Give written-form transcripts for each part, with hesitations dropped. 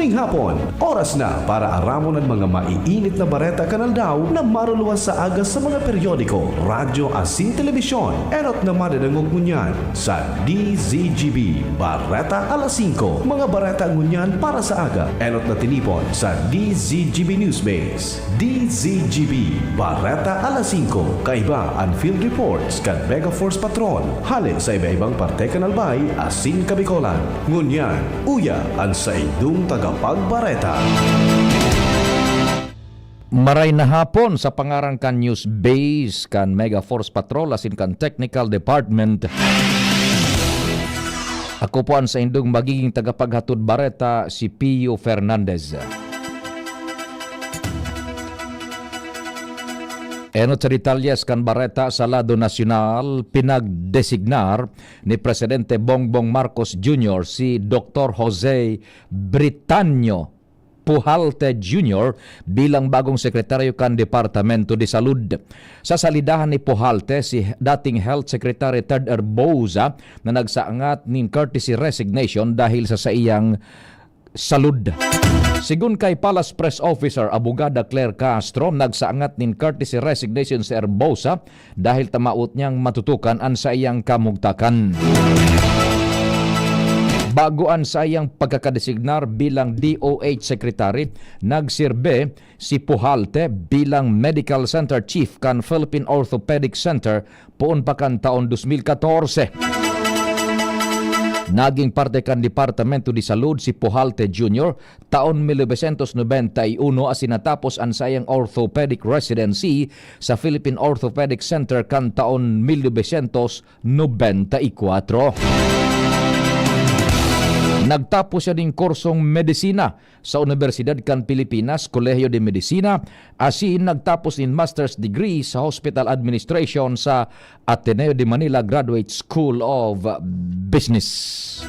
Huling hapon, oras na para aramon ng mga maiinit na bareta kanal daw na maruluwas sa agas sa mga periodiko, radyo asin telebisyon. Erot na madadangog ngunyan sa DZGB Bareta alas 5. Mga bareta ngunyan para sa aga. Erot na tinipon sa DZGB Newsbase. DZGB Bareta alas 5. Kaiba ang field reports kan Mega Force Patrol. Halin sa iba-ibang parte kanalbay asin kabikolan. Ngunyan, uya ang sa idong tagapagbareta. Maray na hapon sa pangarangkan news base kan Mega Force Patrol asin kan Technical Department. Ako po ang sa indong magiging tagapaghatod bareta si Pio Fernandez. Eno sa detalyes kan bareta sa lado nasyonal, pinagdesignar ni Presidente Bongbong Marcos Jr. si Dr. Jose Britanio Pujalte Jr. bilang bagong sekretaryo kan Departamento de Salud. Sa salidahan ni Pujalte, si dating Health Secretary Ted Herbosa na nagsaangat nin courtesy resignation dahil sa iyang salud. Sigun kay Palace Press Officer Abogada Claire Castro, nagsaangat nin courtesy resignation si Herbosa dahil tamaot niyang matutukan an sa iyang kamugtakan. Baguan sa iyang pagkakadesignar bilang DOH Secretary, nagsirbe si Pujalte bilang Medical Center Chief kan Philippine Orthopedic Center poon pa kan taon 2014. Naging parte kan Departamento de Salud si Pujalte Jr. taon 1991 asin natapos ang sayang orthopedic residency sa Philippine Orthopedic Center kan taon 1994. Nagtapos siya din kursong medisina sa Universidad kan Pilipinas, Colegio de Medicina, asin nagtapos din master's degree sa Hospital Administration sa Ateneo de Manila Graduate School of Business.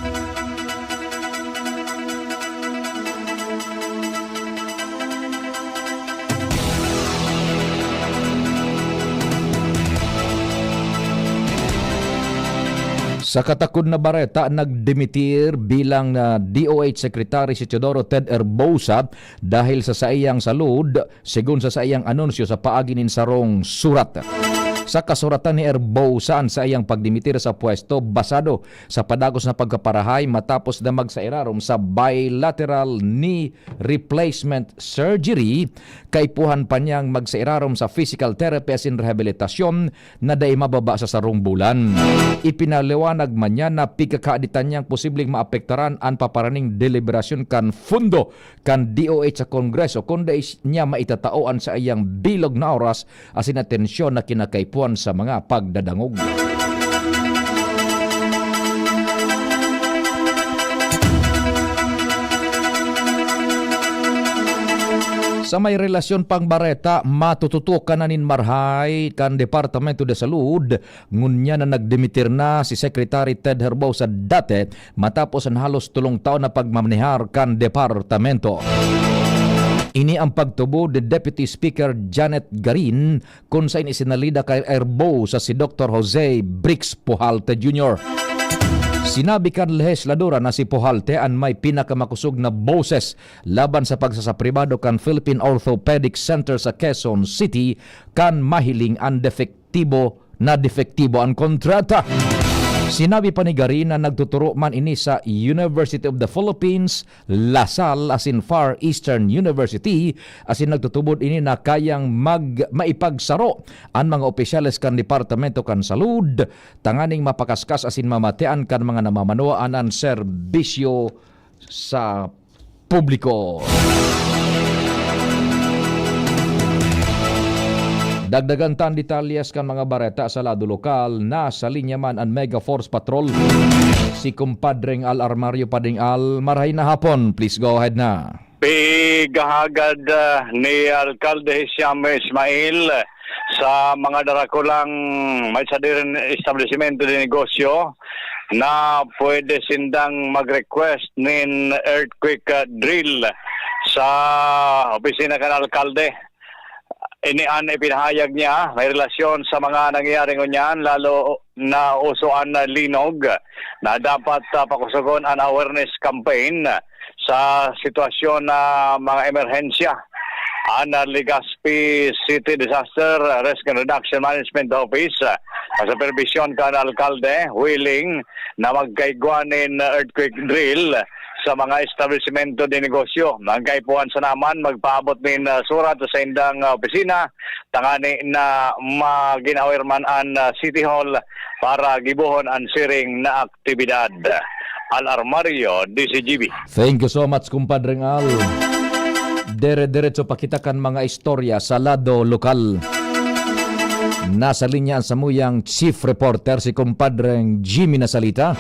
Sa katakod na bareta, nagdimitir bilang DOH Secretary si Teodoro Ted Herbosa dahil sa saiyang salud, sigun sa saiyang anunsyo sa paaginin sarong surat. Sa kasuratan ni Herbosa sa iyang pagdimitir sa pwesto, basado sa padagos na pagkaparahay matapos na magsairarom sa bilateral knee replacement surgery, kaipuhan pa niyang magsairarom sa physical therapy asin rehabilitasyon na day mababa sa sarong bulan. Ipinaliwanag man niya na pigkakaaditan niyang posibleng maapektaran ang paparaning deliberasyon kan fundo kan DOH sa Kongreso kundi niya maitataoan sa iyang bilog na oras asin atensyon na kinakaipuhan sa mga pagdadangog. Sa may relasyon pang bareta, matututukan na nin marhay kan Departamento de Salud ngunya na nagdimitir na si Secretary Ted Herbosa dati matapos ang halos 3 taon na pagmamanehar kan departamento. Ini ang pagtubo ni Deputy Speaker Janet Garin kung saan isinalida kay Herbosa si Dr. Jose Brix Pujalte Jr. Sinabi kan lehisladora na si Pujalte ang may pinakamakusog na boses laban sa pagsasapribado kan Philippine Orthopedic Center sa Quezon City kan mahiling ang defektibo ang kontrata. Sinabi pa ni Garin na nagtuturo man ini sa University of the Philippines, LaSalle asin Far Eastern University asin nagtutubod ini na kayang maipagsaro ang mga opisyales kan Departamento kan Salud tanganing mapakaskas asin mamatean kan mga namamanuan ang serbisyo sa publiko. Dagdagan tan detalyes kan mga bareta sa lado lokal na sa linya man ang Mega Force Patrol. Si kumpadreng Al Armario Pading Al, marahay na hapon. Please go ahead na. Pigahagad ni Alcalde Hisham Ismail sa mga darakulang may sadirin establishmento de negosyo na pwede sindang mag-request nin earthquake drill sa opisina kan Alcalde. Inian ipinahayag niya may relasyon sa mga nangyayari ngunyan lalo na usuan na linog na dapat pakusugon ang awareness campaign sa sitwasyon na mga emerhensya. Ang Legazpi City Disaster Risk and Reduction Management Office sa supervision kan alkalde willing na magkaigwanin earthquake drill sa mga establishmento de negosyo. Magkaipuan sa naman magpaabot min surat sa indang opisina tangani na maginawirman an City Hall para gibuhon ang siring na aktibidad. Alarmario, DCGB. Thank you so much, kumpadreng Al. Dire-diretso pakitakan mga istorya sa lado lokal. Nasa linya sa muyang chief reporter si kumpadreng Jimmy Nasalita.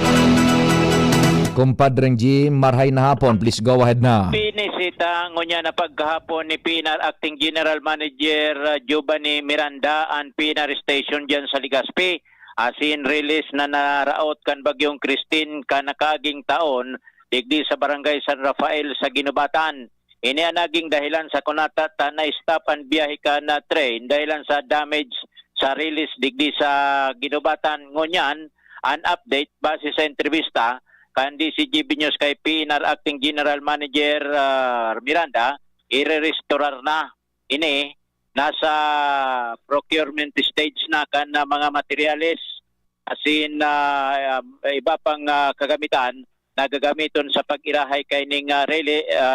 Kumpadreng Jim, marhay na hapon. Please go ahead na. Pinisita ngunya na pagkahapon ni Pinar Acting General Manager Giovanni Miranda ang Pinar Station dyan sa Legazpi. Asin release na naraot kan bagyong Christine kanakaging taon digdi sa barangay San Rafael sa Ginubatan. Ini ang naging dahilan sa kunata na stop and biyahe ka na train dahilan sa damage sa release digdi sa Ginubatan. Ngunyan, an update base sa entrevista kan DCGB News kay Pinar Acting General Manager Miranda, i-restorar na. Ini, nasa procurement stage na kan na mga materyales asin iba pang kagamitan na gagamiton sa pag-irahay kay ning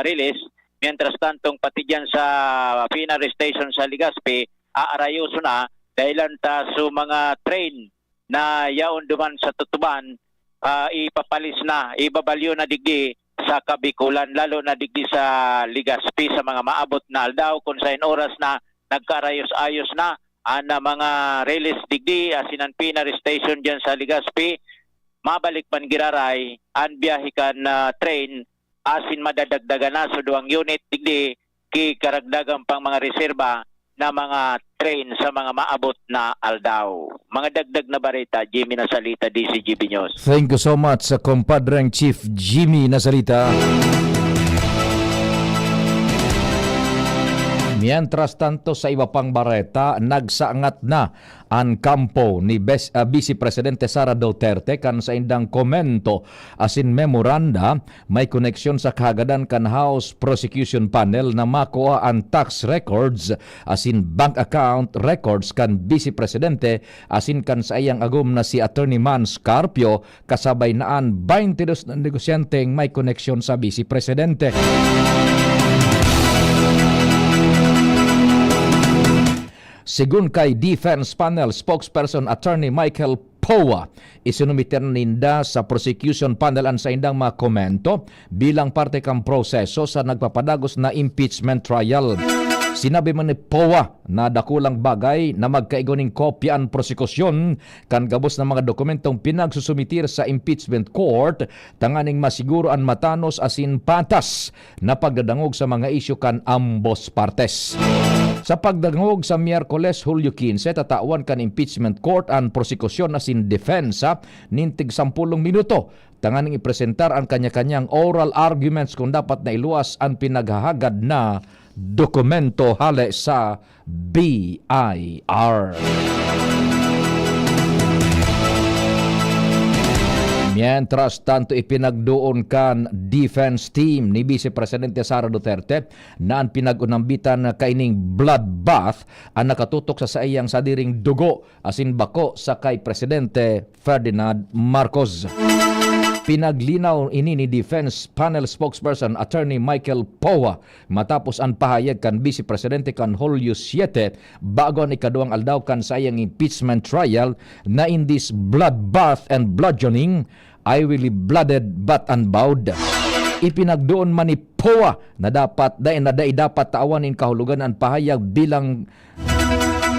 release. Mientras tantong pati dyan sa Pinar Station sa Legazpi, aarayoso na dahilan ta sa mga train na yaon duman sa Tutuban, ipapalis na, ibabalyo na digdi sa Kabikulan, lalo na digdi sa Legazpi sa mga maabot na aldaw kung sa oras na nagkarayos-ayos na ang mga release digdi asinan Pinar Station dyan sa Legazpi, mabalik man giraray ang biyahe kan train asin madadagdagan na sa duwang unit digdi ki karagdagang pang mga reserba na mga train sa mga maabot na aldaw. Mga dagdag na barita, Jimmy Nasalita, DCGB News. Thank you so much sa kumpadreng Chief Jimmy Nasalita. Mientras tanto sa iba pang bareta, nagsaangat na ang kampo ni Vice Presidente Sara Duterte kan sa indang komento asin memoranda may koneksyon sa kahagadan kan House Prosecution Panel na makuha ang tax records asin bank account records kan Vice Presidente asin kan sa iyang agum na si Attorney Man Scarpio kasabay naan 22 na negosyanteng may koneksyon sa Vice Presidente. Sigun kay Defense Panel spokesperson Attorney Michael Powa, isinumiter ninda sa prosecution panel ang sa indang mga komento bilang parte kang proseso sa nagpapadagos na impeachment trial. Sinabi man ni Powa na dakulang bagay na magkaigoning kopya ang prosekusyon kan gabos na mga dokumentong pinagsusumitir sa impeachment court tanganing masiguro ang matanos asin patas na pagdadangog sa mga isyu kan ambos partes. Sa pagdangog sa Miyerkules, Hulyo 15, tatawan kan impeachment court ang prosekusyon asin defensa nintig 10 minuto. Tanganing ipresentar ang kanya-kanyang oral arguments kung dapat na iluwas ang pinaghahagad na dokumento hale sa BIR. Mientras tanto ipinagdoon kan defense team ni Vice Presidente Sara Duterte na ang pinag-unambitan na kaining bloodbath ang nakatutok sa iyang sadiring dugo asin bako sa kay Presidente Ferdinand Marcos. Pinaglinaw ini ni Defense Panel spokesperson Attorney Michael Powa matapos ang pahayag kan Vice Presidente kan Hulyo 7 bago ang ikaduang aldaw kan sa iyang impeachment trial na in this bloodbath and bludgeoning I will be blooded but unbowed. Ipinagdoon man ni Powa na dapat dapat taawanin kahulugan ang pahayag bilang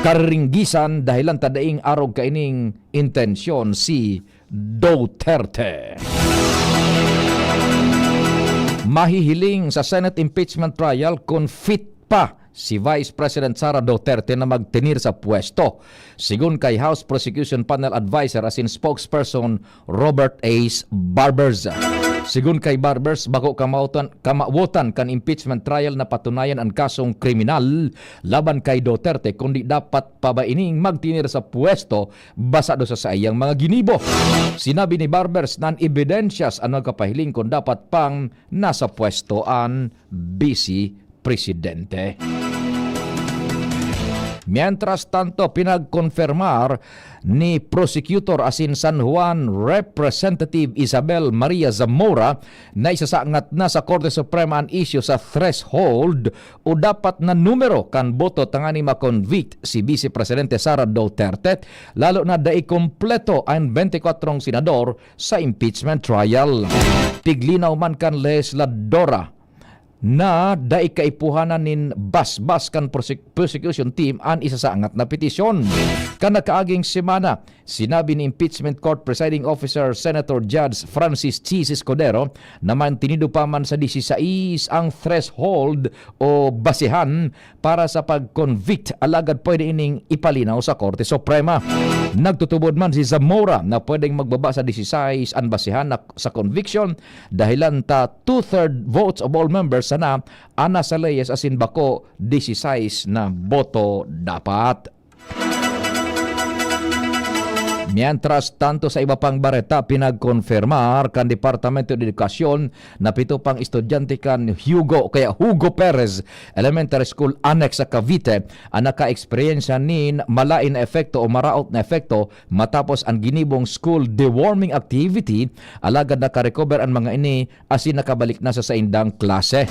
karinggisan dahilan tadaing arog kaining intensyon si Duterte. Mahihiling sa Senate impeachment trial kung fit pa si Vice President Sara Duterte na magtinir sa pwesto. Sigun kay House Prosecution Panel Advisor asin spokesperson Robert Ace Barbers. Sigun kay Barbers, bako kamawutan kan impeachment trial na patunayan ang kasong kriminal laban kay Duterte kundi dapat pa ba ining magtinir sa pwesto basado sa sayang mga ginibo. Sinabi ni Barbers nan evidensyas ang nagkapahiling kung dapat pang nasa pwesto ang vice presidente. Mientras tanto, pinagkonfirmar ni Prosecutor asin San Juan Representative Isabel Maria Zamora na isasangat na sa Korte Suprema ang issue sa threshold o dapat na numero kan boto tangani makonvict si Vice Presidente Sara Duterte lalo na dai kompleto ang 24 senador sa impeachment trial. Tiglinaw man kan legisladora na dai kaipuhanan nin bas-bas kan prosecution team an isasangat na petisyon. Kan nakaaging semana, sinabi ni Impeachment Court Presiding Officer Senator Judge Francis Chis Escudero naman tinido pa man sa 16 ang threshold o basihan para sa pag-convict alagad pwede ining ipalinaw sa Korte Suprema. Nagtutubod man si Zamora na pwedeng magbaba sa 16 ang basihan sa conviction dahilan ta 2/3 votes of all members sana ana sa leyes asin bako 16 na boto dapat. Mientras tanto sa iba pang bareta, pinagkonfirmar kan Departamento de Edukasyon na 7 pang estudyante kan Hugo Perez Elementary School Annex sa Cavite ang naka-eksperyensya nin malain na efekto o maraot na efekto matapos ang ginibong school deworming activity alagad naka-recover ang mga ini asin nakabalik na sa indang klase.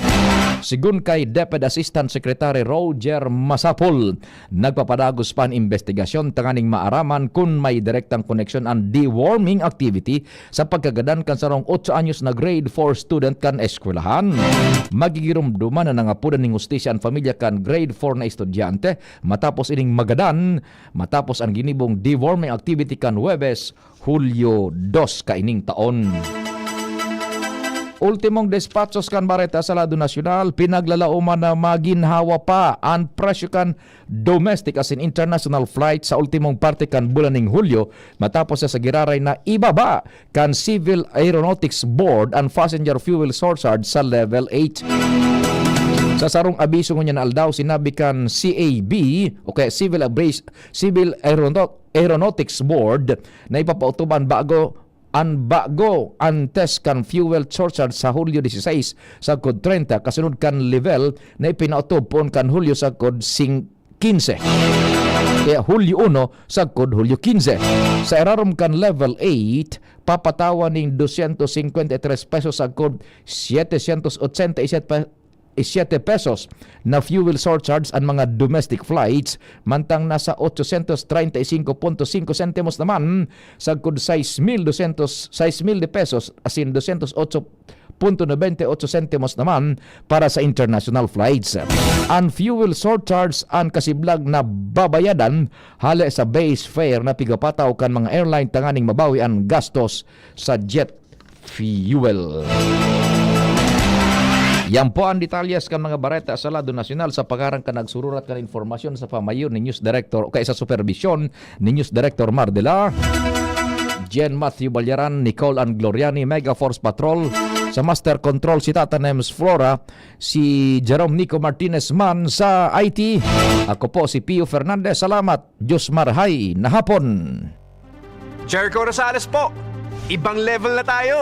Sigun kay Deputy Assistant Secretary Roger Masapol, nagpapadagos pa ang investigasyon tanganing maaraman kung may direktang koneksyon ang deworming activity sa pagkagadan kan sarong 8 anyos na grade 4 student kan eskwelahan. Magigirumduman na nangapudan ng hustisya ang pamilya kan grade 4 na estudyante matapos ining magadan matapos ang ginibong deworming activity kan Huwebes, Hulyo 2 kaining taon. Ultimong despatchos kan bareta sa lado nasyonal, pinaglalauman na maginhawa pa ang presyo kan domestic as in international flight sa ultimong parte kan bulan ng Hulyo matapos sa giraray na ibaba kan Civil Aeronautics Board ang passenger fuel surcharge sa level 8. Sa sarong abiso niya na aldaw, sinabi kan CAB o kaya Civil Aeronautics Board na ipapautuban bago ang test kan fuel surcharge sa Hulyo 16 sa kod 30 kasunod kan level na ipinautob pon kan Hulyo sa kod 15. Kaya Hulyo 1 sa kod Hulyo 15. Sa erarom kan level 8 papatawan ning 253 pesos sa kod 787 pesos na fuel surcharge ang mga domestic flights mantang nasa 835.5 sentimos naman sa kod 6,000 pesos asin 208.98 sentimos naman para sa international flights. Ang fuel surcharge ang kasiblag na babayadan hale sa base fare na pigapataw kan mga airline tanganing mabawi ang gastos sa jet fuel. Yan po ang detalyes kan mga bareta sa lado nasyonal sa pagarang ka nagsururat kan informasyon sa pamayon ni News Director o kaya sa supervision ni News Director Mardela, Jen Matthew Balyaran, Nicole Ann Gloriani, Mega Force Patrol. Sa Master Control si Tata Nems Flora, si Jerome Nico Martinez man sa IT. Ako po si Pio Fernandez. Salamat. Diyos marhay na hapon. Jericho Rosales po. Ibang level na tayo.